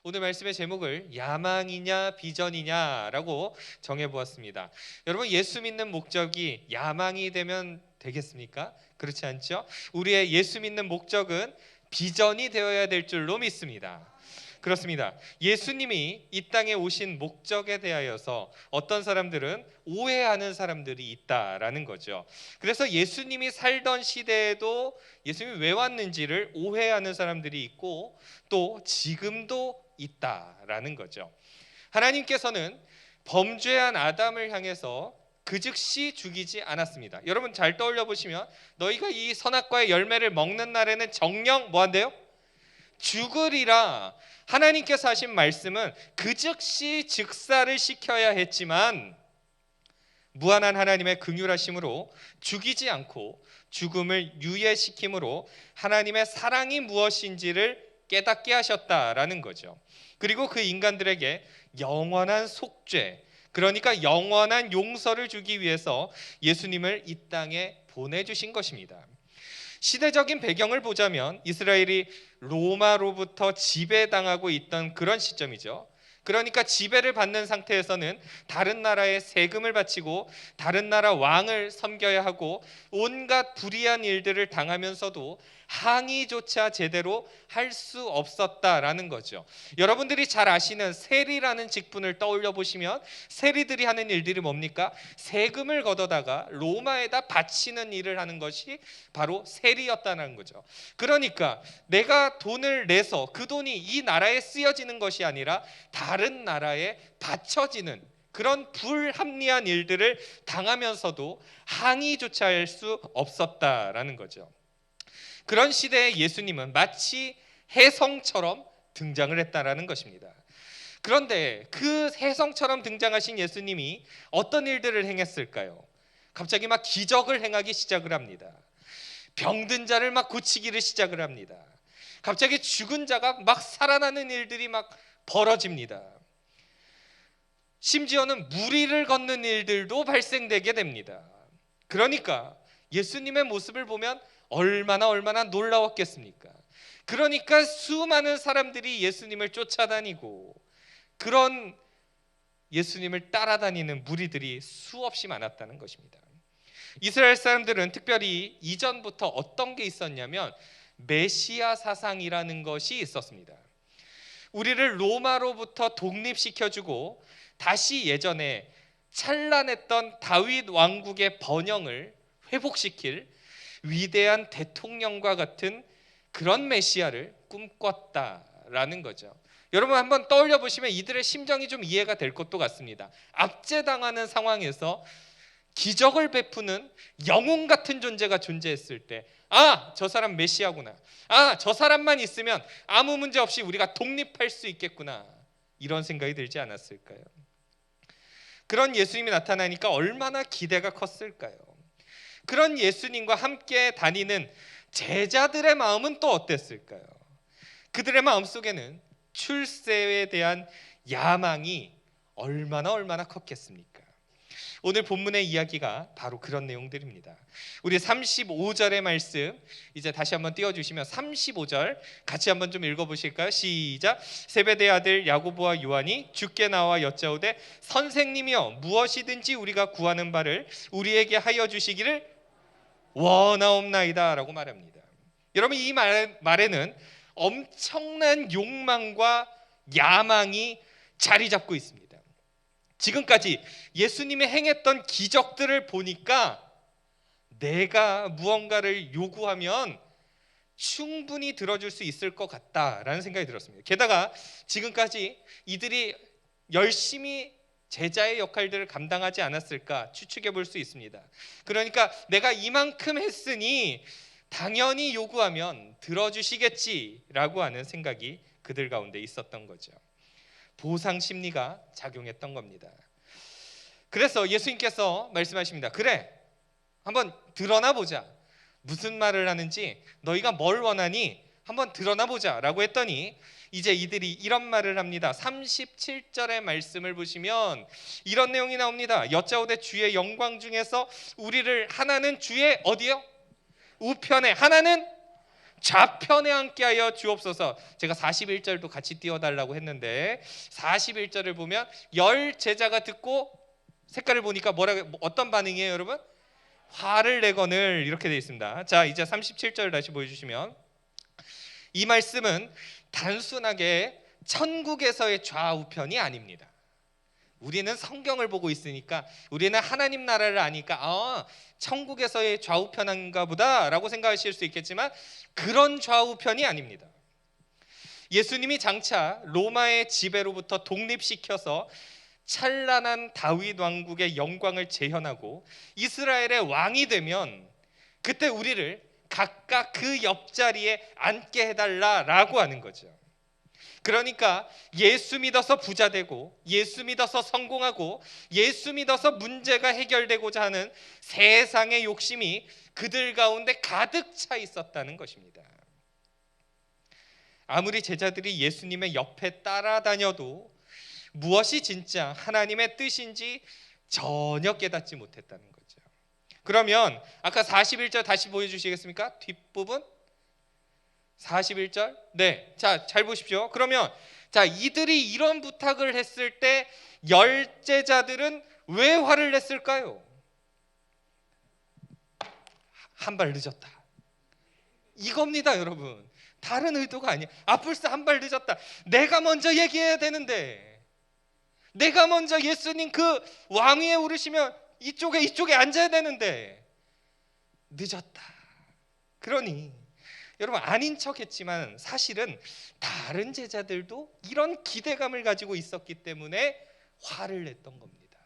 오늘 말씀의 제목을 야망이냐 비전이냐라고 정해보았습니다. 여러분, 예수 믿는 목적이 야망이 되면 되겠습니까? 그렇지 않죠? 우리의 예수 믿는 목적은 비전이 되어야 될 줄로 믿습니다. 그렇습니다. 예수님이 이 땅에 오신 목적에 대하여서 어떤 사람들은 오해하는 사람들이 있다라는 거죠. 그래서 예수님이 살던 시대에도 예수님이 왜 왔는지를 오해하는 사람들이 있고 또 지금도 있다라는 거죠. 하나님께서는 범죄한 아담을 향해서 그 즉시 죽이지 않았습니다. 여러분 잘 떠올려 보시면 너희가 이 선악과의 열매를 먹는 날에는 정녕 뭐한대요? 죽으리라. 하나님께서 하신 말씀은 그 즉시 즉사를 시켜야 했지만 무한한 하나님의 긍휼하심으로 죽이지 않고 죽음을 유예시킴으로 하나님의 사랑이 무엇인지를 깨닫게 하셨다라는 거죠. 그리고 그 인간들에게 영원한 속죄, 그러니까 영원한 용서를 주기 위해서 예수님을 이 땅에 보내주신 것입니다. 시대적인 배경을 보자면 이스라엘이 로마로부터 지배당하고 있던 그런 시점이죠. 그러니까 지배를 받는 상태에서는 다른 나라에 세금을 바치고 다른 나라 왕을 섬겨야 하고 온갖 불의한 일들을 당하면서도 항의조차 제대로 할 수 없었다라는 거죠. 여러분들이 잘 아시는 세리라는 직분을 떠올려 보시면 세리들이 하는 일들이 뭡니까? 세금을 걷어다가 로마에다 바치는 일을 하는 것이 바로 세리였다는 거죠. 그러니까 내가 돈을 내서 그 돈이 이 나라에 쓰여지는 것이 아니라 다른 나라에 바쳐지는 그런 불합리한 일들을 당하면서도 항의조차 할 수 없었다라는 거죠. 그런 시대에 예수님은 마치 혜성처럼 등장을 했다라는 것입니다. 그런데 그 혜성처럼 등장하신 예수님이 어떤 일들을 행했을까요? 갑자기 막 기적을 행하기 시작을 합니다. 병든 자를 막 고치기를 시작을 합니다. 갑자기 죽은 자가 막 살아나는 일들이 막 벌어집니다. 심지어는 무리를 걷는 일들도 발생되게 됩니다. 그러니까 예수님의 모습을 보면 얼마나 놀라웠겠습니까? 그러니까 수많은 사람들이 예수님을 쫓아다니고 그런 예수님을 따라다니는 무리들이 수없이 많았다는 것입니다. 이스라엘 사람들은 특별히 이전부터 어떤 게 있었냐면 메시아 사상이라는 것이 있었습니다. 우리를 로마로부터 독립시켜주고 다시 예전에 찬란했던 다윗 왕국의 번영을 회복시킬 위대한 대통령과 같은 그런 메시아를 꿈꿨다라는 거죠. 여러분 한번 떠올려 보시면 이들의 심정이 좀 이해가 될 것도 같습니다. 압제당하는 상황에서 기적을 베푸는 영웅 같은 존재가 존재했을 때, 저 사람 메시아구나. 저 사람만 있으면 아무 문제 없이 우리가 독립할 수 있겠구나. 이런 생각이 들지 않았을까요? 그런 예수님이 나타나니까 얼마나 기대가 컸을까요? 그런 예수님과 함께 다니는 제자들의 마음은 또 어땠을까요? 그들의 마음속에는 출세에 대한 야망이 얼마나 컸겠습니까? 오늘 본문의 이야기가 바로 그런 내용들입니다. 우리 35절의 말씀 이제 다시 한번 띄워주시면 35절 같이 한번 좀 읽어보실까요? 시작. 세베대의 아들 야고보와 요한이 주께 나와 여짜오되 선생님이여 무엇이든지 우리가 구하는 바를 우리에게 하여 주시기를 원하옵나이다 라고 말합니다. 여러분 이 말에는 엄청난 욕망과 야망이 자리 잡고 있습니다. 지금까지 예수님이 행했던 기적들을 보니까 내가 무언가를 요구하면 충분히 들어줄 수 있을 것 같다라는 생각이 들었습니다. 게다가 지금까지 이들이 열심히 제자의 역할들을 감당하지 않았을까 추측해 볼 수 있습니다. 그러니까 내가 이만큼 했으니 당연히 요구하면 들어주시겠지라고 하는 생각이 그들 가운데 있었던 거죠. 보상 심리가 작용했던 겁니다. 그래서 예수님께서 말씀하십니다. 그래, 한번 드러나 보자. 무슨 말을 하는지 너희가 뭘 원하니 한번 드러나 보자 라고 했더니 이제 이들이 이런 말을 합니다. 37절의 말씀을 보시면 이런 내용이 나옵니다. 여짜오되 주의 영광 중에서 우리를 하나는 주의 어디요? 우편에, 하나는 좌편에 앉게 하여 주옵소서. 제가 41절도 같이 띄워달라고 했는데 41절을 보면 10 제자가 듣고 색깔을 보니까 어떤 반응이에요 여러분? 화를 내거늘 이렇게 되어 있습니다. 자, 이제 37절 다시 보여주시면, 이 말씀은 단순하게 천국에서의 좌우편이 아닙니다. 우리는 성경을 보고 있으니까, 우리는 하나님 나라를 아니까 천국에서의 좌우편인가 보다 라고 생각하실 수 있겠지만 그런 좌우편이 아닙니다. 예수님이 장차 로마의 지배로부터 독립시켜서 찬란한 다윗 왕국의 영광을 재현하고 이스라엘의 왕이 되면 그때 우리를 각각 그 옆자리에 앉게 해달라라고 하는 거죠. 그러니까 예수 믿어서 부자 되고, 예수 믿어서 성공하고, 예수 믿어서 문제가 해결되고자 하는 세상의 욕심이 그들 가운데 가득 차 있었다는 것입니다. 아무리 제자들이 예수님의 옆에 따라다녀도 무엇이 진짜 하나님의 뜻인지 전혀 깨닫지 못했다는 거죠. 그러면 아까 41절 다시 보여주시겠습니까? 뒷부분 41절. 네, 자, 잘 보십시오. 그러면 자, 이들이 이런 부탁을 했을 때 10 제자들은 왜 화를 냈을까요? 한 발 늦었다, 이겁니다 여러분. 다른 의도가 아니야. 벌써 한 발 늦었다. 내가 먼저 얘기해야 되는데, 내가 먼저 예수님 그 왕위에 오르시면 이쪽에 앉아야 되는데 늦었다. 그러니 여러분, 아닌 척했지만 사실은 다른 제자들도 이런 기대감을 가지고 있었기 때문에 화를 냈던 겁니다.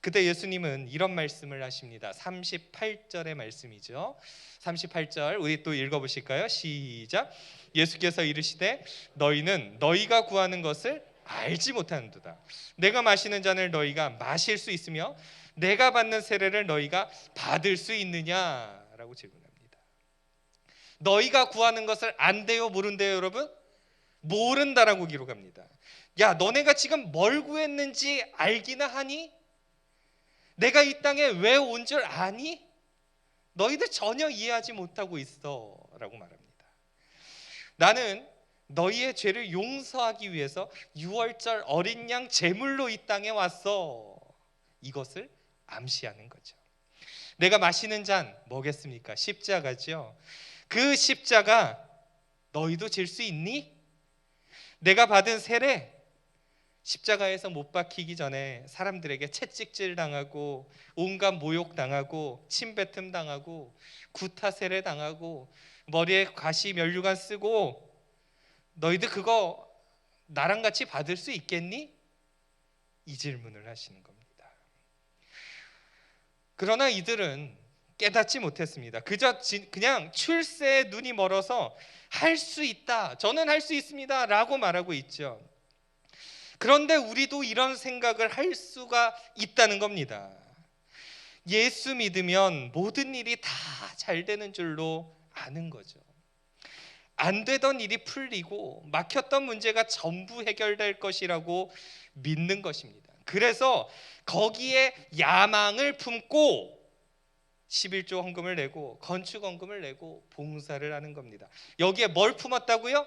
그때 예수님은 이런 말씀을 하십니다. 38절의 말씀이죠. 38절 우리 또 읽어보실까요? 시작. 예수께서 이르시되 너희는 너희가 구하는 것을 알지 못하는도다. 내가 마시는 잔을 너희가 마실 수 있으며 내가 받는 세례를 너희가 받을 수 있느냐라고 질문합니다. 너희가 구하는 것을 안돼요 모른대요 여러분? 모른다라고 기록합니다. 야, 너네가 지금 뭘 구했는지 알기나 하니? 내가 이 땅에 왜 온 줄 아니? 너희들 전혀 이해하지 못하고 있어 라고 말합니다. 나는 너희의 죄를 용서하기 위해서 6월절 어린 양 제물로 이 땅에 왔어. 이것을 암시하는 거죠. 내가 마시는 잔 뭐겠습니까? 십자가죠. 그 십자가 너희도 질 수 있니? 내가 받은 세례, 십자가에서 못 박히기 전에 사람들에게 채찍질 당하고 온갖 모욕 당하고 침뱉음 당하고 구타 세례 당하고 머리에 가시 면류관 쓰고, 너희들 그거 나랑 같이 받을 수 있겠니? 이 질문을 하시는 겁니다. 그러나 이들은 깨닫지 못했습니다. 그냥 출세에 눈이 멀어서 할 수 있다, 저는 할 수 있습니다 라고 말하고 있죠. 그런데 우리도 이런 생각을 할 수가 있다는 겁니다. 예수 믿으면 모든 일이 다 잘 되는 줄로 아는 거죠. 안 되던 일이 풀리고 막혔던 문제가 전부 해결될 것이라고 믿는 것입니다. 그래서 거기에 야망을 품고 11조 헌금을 내고 건축 헌금을 내고 봉사를 하는 겁니다. 여기에 뭘 품었다고요?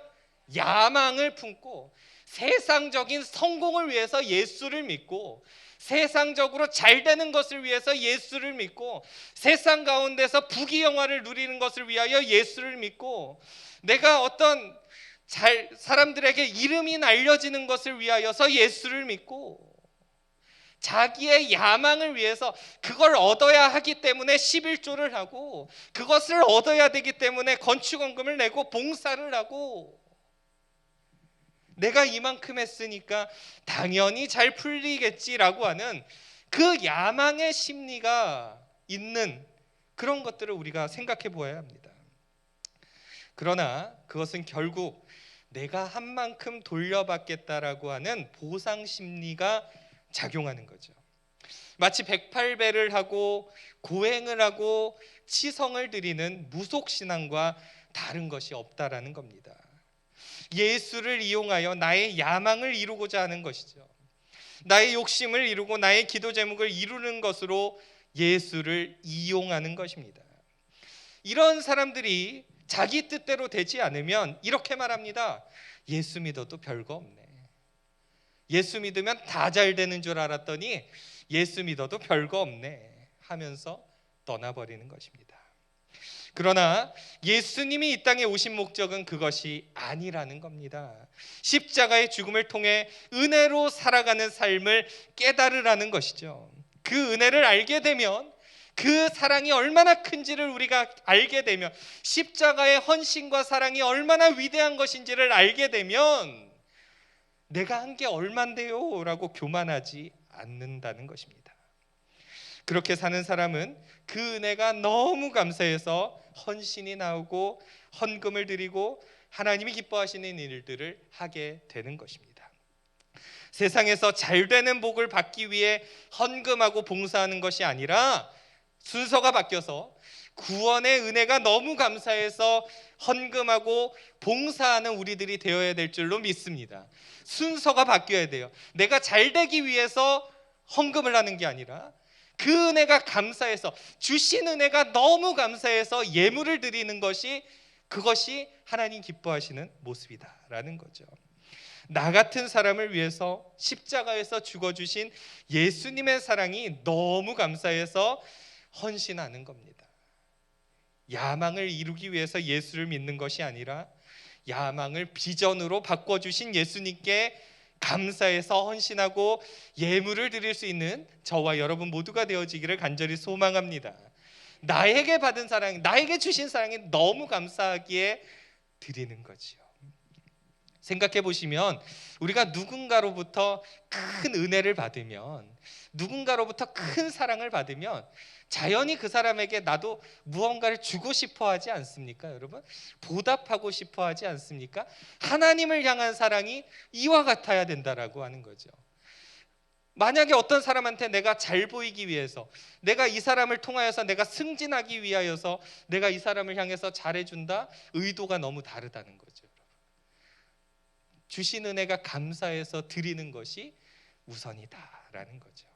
야망을 품고 세상적인 성공을 위해서 예수를 믿고, 세상적으로 잘 되는 것을 위해서 예수를 믿고, 세상 가운데서 부귀영화를 누리는 것을 위하여 예수를 믿고, 내가 어떤 사람들에게 이름이 날려지는 것을 위하여서 예수를 믿고, 자기의 야망을 위해서 그걸 얻어야 하기 때문에 11조를 하고, 그것을 얻어야 되기 때문에 건축원금을 내고 봉사를 하고, 내가 이만큼 했으니까 당연히 잘 풀리겠지라고 하는 그 야망의 심리가 있는 그런 것들을 우리가 생각해 보아야 합니다. 그러나 그것은 결국 내가 한 만큼 돌려받겠다라고 하는 보상 심리가 작용하는 거죠. 마치 108배를 하고 고행을 하고 치성을 드리는 무속신앙과 다른 것이 없다라는 겁니다. 예수를 이용하여 나의 야망을 이루고자 하는 것이죠. 나의 욕심을 이루고 나의 기도 제목을 이루는 것으로 예수를 이용하는 것입니다. 이런 사람들이 자기 뜻대로 되지 않으면 이렇게 말합니다. 예수 믿어도 별거 없네. 예수 믿으면 다 잘 되는 줄 알았더니 예수 믿어도 별거 없네 하면서 떠나버리는 것입니다. 그러나 예수님이 이 땅에 오신 목적은 그것이 아니라는 겁니다. 십자가의 죽음을 통해 은혜로 살아가는 삶을 깨달으라는 것이죠. 그 은혜를 알게 되면, 그 사랑이 얼마나 큰지를 우리가 알게 되면, 십자가의 헌신과 사랑이 얼마나 위대한 것인지를 알게 되면 내가 한 게 얼만데요? 라고 교만하지 않는다는 것입니다. 그렇게 사는 사람은 그 은혜가 너무 감사해서 헌신이 나오고 헌금을 드리고 하나님이 기뻐하시는 일들을 하게 되는 것입니다. 세상에서 잘되는 복을 받기 위해 헌금하고 봉사하는 것이 아니라 순서가 바뀌어서 구원의 은혜가 너무 감사해서 헌금하고 봉사하는 우리들이 되어야 될 줄로 믿습니다. 순서가 바뀌어야 돼요. 내가 잘되기 위해서 헌금을 하는 게 아니라 그 은혜가 감사해서, 주신 은혜가 너무 감사해서 예물을 드리는 것이, 그것이 하나님 기뻐하시는 모습이다라는 거죠. 나 같은 사람을 위해서 십자가에서 죽어주신 예수님의 사랑이 너무 감사해서 헌신하는 겁니다. 야망을 이루기 위해서 예수를 믿는 것이 아니라 야망을 비전으로 바꿔주신 예수님께 감사해서 헌신하고 예물을 드릴 수 있는 저와 여러분 모두가 되어지기를 간절히 소망합니다. 나에게 받은 사랑, 나에게 주신 사랑이 너무 감사하기에 드리는 거지요. 생각해 보시면 우리가 누군가로부터 큰 은혜를 받으면, 누군가로부터 큰 사랑을 받으면 자연히 그 사람에게 나도 무언가를 주고 싶어 하지 않습니까? 여러분, 보답하고 싶어 하지 않습니까? 하나님을 향한 사랑이 이와 같아야 된다라고 하는 거죠. 만약에 어떤 사람한테 내가 잘 보이기 위해서, 내가 이 사람을 통하여서 내가 승진하기 위하여서 내가 이 사람을 향해서 잘해준다, 의도가 너무 다르다는 거죠. 주신 은혜가 감사해서 드리는 것이 우선이다라는 거죠.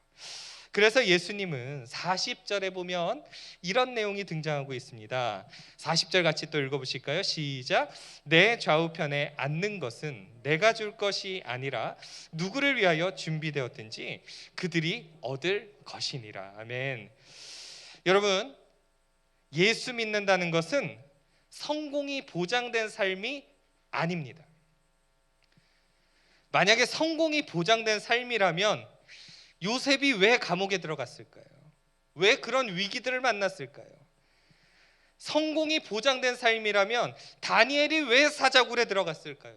그래서 예수님은 40절에 보면 이런 내용이 등장하고 있습니다. 40절 같이 또 읽어보실까요? 시작. 내 좌우편에 앉는 것은 내가 줄 것이 아니라 누구를 위하여 준비되었든지 그들이 얻을 것이니라. 아멘. 여러분, 예수 믿는다는 것은 성공이 보장된 삶이 아닙니다. 만약에 성공이 보장된 삶이라면 요셉이 왜 감옥에 들어갔을까요? 왜 그런 위기들을 만났을까요? 성공이 보장된 삶이라면 다니엘이 왜 사자굴에 들어갔을까요?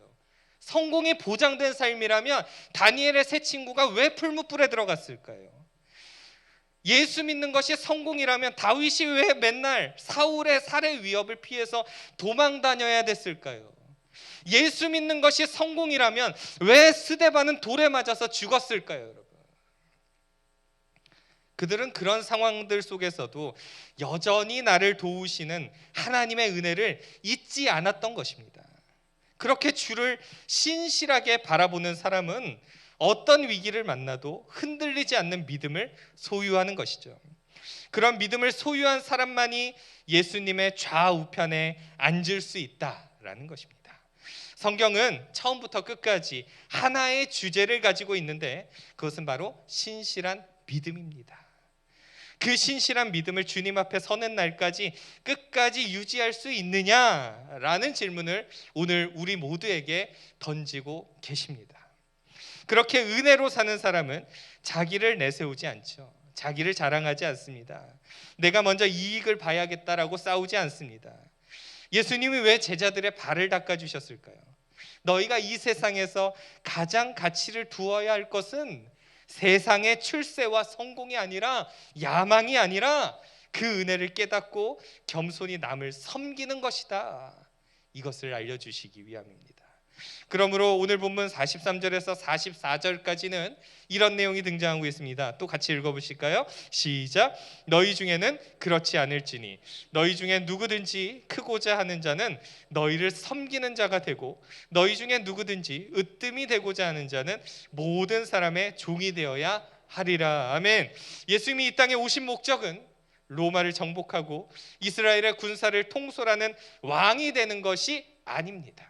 성공이 보장된 삶이라면 다니엘의 세 친구가 왜 풀무불에 들어갔을까요? 예수 믿는 것이 성공이라면 다윗이 왜 맨날 사울의 살해 위협을 피해서 도망 다녀야 됐을까요? 예수 믿는 것이 성공이라면 왜 스데반은 돌에 맞아서 죽었을까요, 여러분? 그들은 그런 상황들 속에서도 여전히 나를 도우시는 하나님의 은혜를 잊지 않았던 것입니다. 그렇게 주를 신실하게 바라보는 사람은 어떤 위기를 만나도 흔들리지 않는 믿음을 소유하는 것이죠. 그런 믿음을 소유한 사람만이 예수님의 좌우편에 앉을 수 있다라는 것입니다. 성경은 처음부터 끝까지 하나의 주제를 가지고 있는데 그것은 바로 신실한 믿음입니다. 그 신실한 믿음을 주님 앞에 서는 날까지 끝까지 유지할 수 있느냐라는 질문을 오늘 우리 모두에게 던지고 계십니다. 그렇게 은혜로 사는 사람은 자기를 내세우지 않죠. 자기를 자랑하지 않습니다. 내가 먼저 이익을 봐야겠다라고 싸우지 않습니다. 예수님이 왜 제자들의 발을 닦아주셨을까요? 너희가 이 세상에서 가장 가치를 두어야 할 것은 세상의 출세와 성공이 아니라, 야망이 아니라 그 은혜를 깨닫고 겸손히 남을 섬기는 것이다. 이것을 알려주시기 위함입니다. 그러므로 오늘 본문 43절에서 44절까지는 이런 내용이 등장하고 있습니다. 또 같이 읽어보실까요? 시작. 너희 중에는 그렇지 않을지니 너희 중에 누구든지 크고자 하는 자는 너희를 섬기는 자가 되고 너희 중에 누구든지 으뜸이 되고자 하는 자는 모든 사람의 종이 되어야 하리라. 아멘. 예수님이 이 땅에 오신 목적은 로마를 정복하고 이스라엘의 군사를 통솔하는 왕이 되는 것이 아닙니다.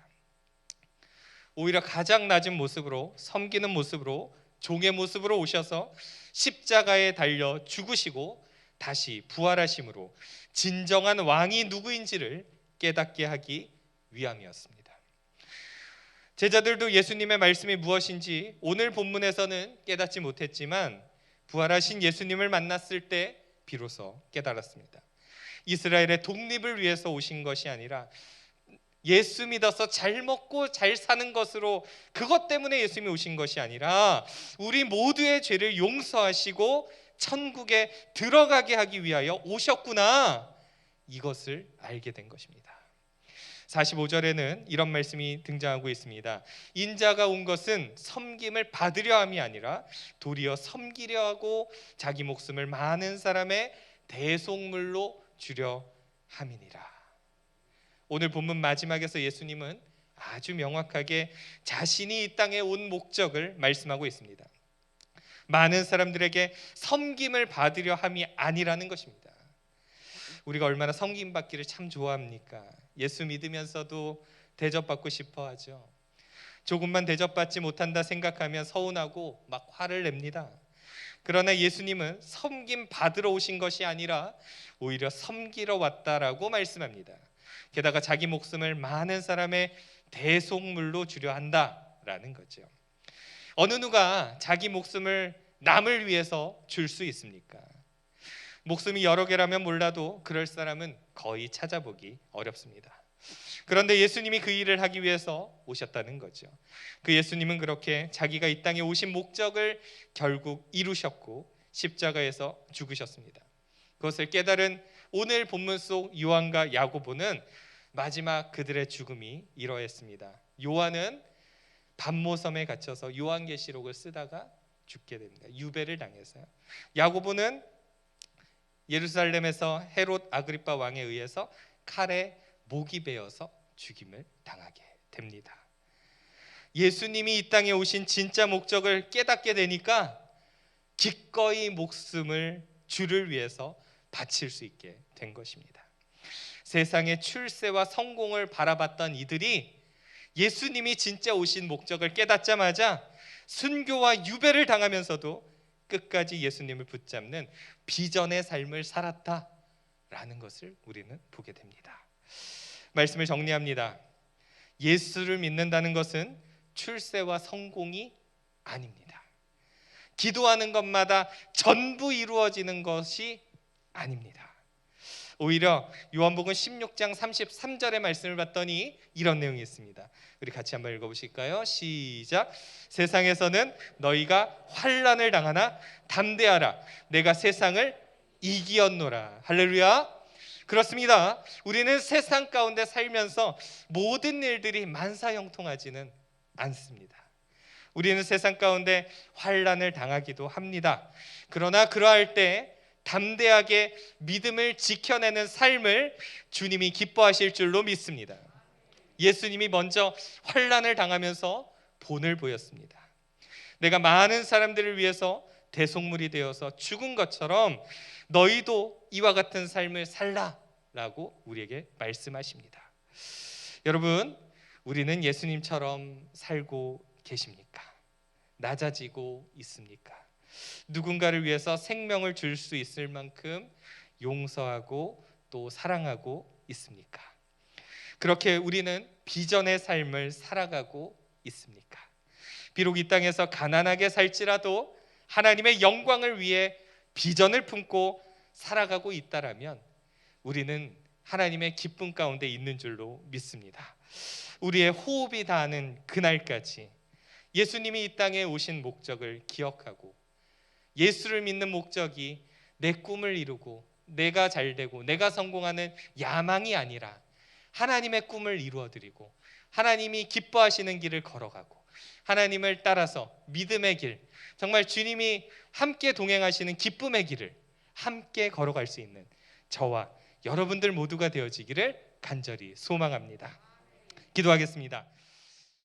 오히려 가장 낮은 모습으로, 섬기는 모습으로, 종의 모습으로 오셔서 십자가에 달려 죽으시고 다시 부활하심으로 진정한 왕이 누구인지를 깨닫게 하기 위함이었습니다. 제자들도 예수님의 말씀이 무엇인지 오늘 본문에서는 깨닫지 못했지만 부활하신 예수님을 만났을 때 비로소 깨달았습니다. 이스라엘의 독립을 위해서 오신 것이 아니라 예수 믿어서 잘 먹고 잘 사는 것으로, 그것 때문에 예수님이 오신 것이 아니라 우리 모두의 죄를 용서하시고 천국에 들어가게 하기 위하여 오셨구나, 이것을 알게 된 것입니다. 45절에는 이런 말씀이 등장하고 있습니다. 인자가 온 것은 섬김을 받으려 함이 아니라 도리어 섬기려 하고 자기 목숨을 많은 사람의 대속물로 주려 함이니라. 오늘 본문 마지막에서 예수님은 아주 명확하게 자신이 이 땅에 온 목적을 말씀하고 있습니다. 많은 사람들에게 섬김을 받으려 함이 아니라는 것입니다. 우리가 얼마나 섬김 받기를 참 좋아합니까? 예수 믿으면서도 대접받고 싶어 하죠. 조금만 대접받지 못한다 생각하면 서운하고 막 화를 냅니다. 그러나 예수님은 섬김 받으러 오신 것이 아니라 오히려 섬기러 왔다라고 말씀합니다. 게다가 자기 목숨을 많은 사람의 대속물로 주려 한다라는 거죠. 어느 누가 자기 목숨을 남을 위해서 줄 수 있습니까? 목숨이 여러 개라면 몰라도 그럴 사람은 거의 찾아보기 어렵습니다. 그런데 예수님이 그 일을 하기 위해서 오셨다는 거죠. 그 예수님은 그렇게 자기가 이 땅에 오신 목적을 결국 이루셨고 십자가에서 죽으셨습니다. 그것을 깨달은 오늘 본문 속 요한과 야고보는 마지막 그들의 죽음이 이러했습니다. 요한은 반모섬에 갇혀서 요한계시록을 쓰다가 죽게 됩니다. 유배를 당해서요. 야고보는 예루살렘에서 헤롯 아그리파 왕에 의해서 칼에 목이 베어서 죽임을 당하게 됩니다. 예수님이 이 땅에 오신 진짜 목적을 깨닫게 되니까 기꺼이 목숨을 주를 위해서 바칠 수 있게 된 것입니다. 세상의 출세와 성공을 바라봤던 이들이 예수님이 진짜 오신 목적을 깨닫자마자 순교와 유배를 당하면서도 끝까지 예수님을 붙잡는 비전의 삶을 살았다라는 것을 우리는 보게 됩니다. 말씀을 정리합니다. 예수를 믿는다는 것은 출세와 성공이 아닙니다. 기도하는 것마다 전부 이루어지는 것이 아닙니다. 오히려 요한복음 16장 33절의 말씀을 봤더니 이런 내용이 있습니다. 우리 같이 한번 읽어보실까요? 시작. 세상에서는 너희가 환난을 당하나 담대하라, 내가 세상을 이기었노라. 할렐루야. 그렇습니다. 우리는 세상 가운데 살면서 모든 일들이 만사형통하지는 않습니다. 우리는 세상 가운데 환난을 당하기도 합니다. 그러나 그러할 때 담대하게 믿음을 지켜내는 삶을 주님이 기뻐하실 줄로 믿습니다. 예수님이 먼저 환난을 당하면서 본을 보였습니다. 내가 많은 사람들을 위해서 대속물이 되어서 죽은 것처럼 너희도 이와 같은 삶을 살라라고 우리에게 말씀하십니다. 여러분, 우리는 예수님처럼 살고 계십니까? 낮아지고 있습니까? 누군가를 위해서 생명을 줄 수 있을 만큼 용서하고 또 사랑하고 있습니까? 그렇게 우리는 비전의 삶을 살아가고 있습니까? 비록 이 땅에서 가난하게 살지라도 하나님의 영광을 위해 비전을 품고 살아가고 있다라면 우리는 하나님의 기쁨 가운데 있는 줄로 믿습니다. 우리의 호흡이 닿는 그날까지 예수님이 이 땅에 오신 목적을 기억하고 예수를 믿는 목적이 내 꿈을 이루고 내가 잘되고 내가 성공하는 야망이 아니라 하나님의 꿈을 이루어드리고 하나님이 기뻐하시는 길을 걸어가고 하나님을 따라서 믿음의 길, 정말 주님이 함께 동행하시는 기쁨의 길을 함께 걸어갈 수 있는 저와 여러분들 모두가 되어지기를 간절히 소망합니다. 기도하겠습니다.